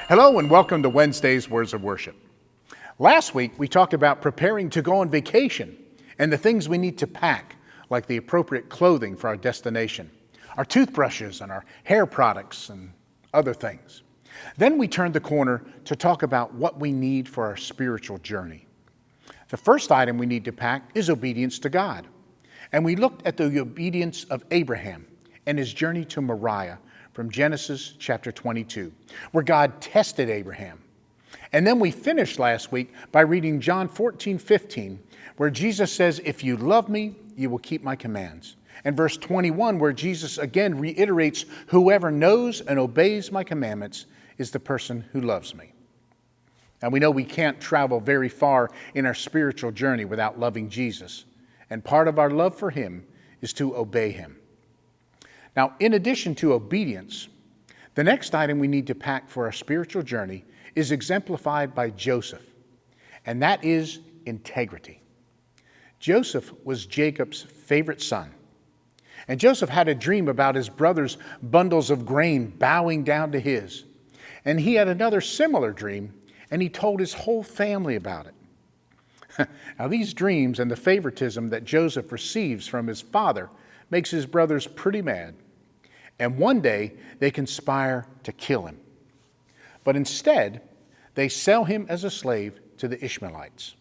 Hello and welcome to Wednesday's Words of Worship. Last week we talked about preparing to go on vacation and the things we need to pack, like the appropriate clothing for our destination, our toothbrushes and our hair products and other things. Then we turned the corner to talk about what we need for our spiritual journey. The first item we need to pack is obedience to God. And we looked at the obedience of Abraham and his journey to Moriah from Genesis chapter 22, where God tested Abraham. And then we finished last week by reading John 14:15, where Jesus says, "If you love me, you will keep my commands." And verse 21, where Jesus again reiterates, "Whoever knows and obeys my commandments is the person who loves me." And we know we can't travel very far in our spiritual journey without loving Jesus. And part of our love for him is to obey him. Now, in addition to obedience, the next item we need to pack for our spiritual journey is exemplified by Joseph, and that is integrity. Joseph was Jacob's favorite son, and Joseph had a dream about his brother's bundles of grain bowing down to his, and he had another similar dream, and he told his whole family about it. Now, these dreams and the favoritism that Joseph receives from his father makes his brothers pretty mad. And one day, they conspire to kill him. But instead, they sell him as a slave to the Ishmaelites.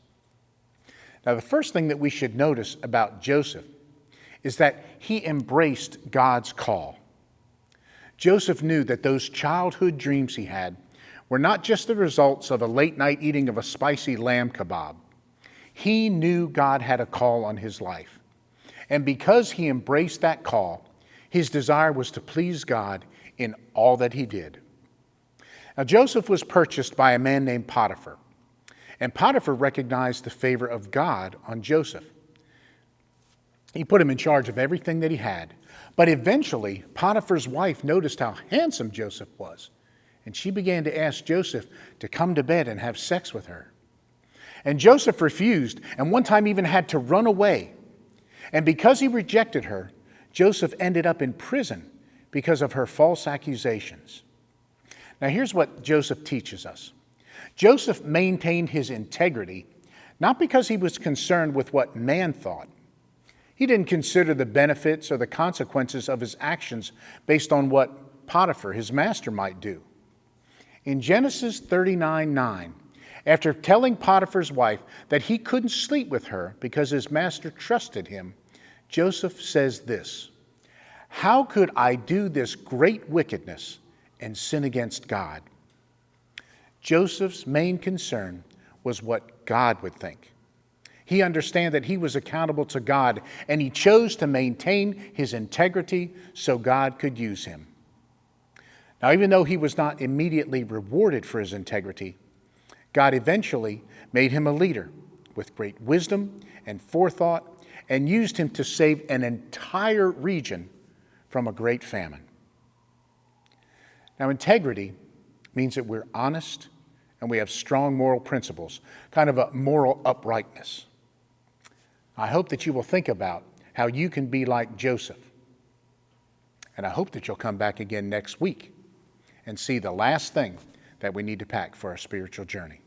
Now, the first thing that we should notice about Joseph is that he embraced God's call. Joseph knew that those childhood dreams he had were not just the results of a late-night eating of a spicy lamb kebab. He knew God had a call on his life. And because he embraced that call, his desire was to please God in all that he did. Now, Joseph was purchased by a man named Potiphar, and Potiphar recognized the favor of God on Joseph. He put him in charge of everything that he had, but eventually Potiphar's wife noticed how handsome Joseph was, and she began to ask Joseph to come to bed and have sex with her. And Joseph refused, and one time even had to run away. And because he rejected her, Joseph ended up in prison because of her false accusations. Now, here's what Joseph teaches us. Joseph maintained his integrity not because he was concerned with what man thought. He didn't consider the benefits or the consequences of his actions based on what Potiphar, his master, might do. In Genesis 39:9, after telling Potiphar's wife that he couldn't sleep with her because his master trusted him, Joseph says this, "How could I do this great wickedness and sin against God?" Joseph's main concern was what God would think. He understood that he was accountable to God, and he chose to maintain his integrity so God could use him. Now, even though he was not immediately rewarded for his integrity, God eventually made him a leader with great wisdom and forethought and used him to save an entire region from a great famine. Now, integrity means that we're honest and we have strong moral principles, kind of a moral uprightness. I hope that you will think about how you can be like Joseph. And I hope that you'll come back again next week and see the last thing that we need to pack for our spiritual journey.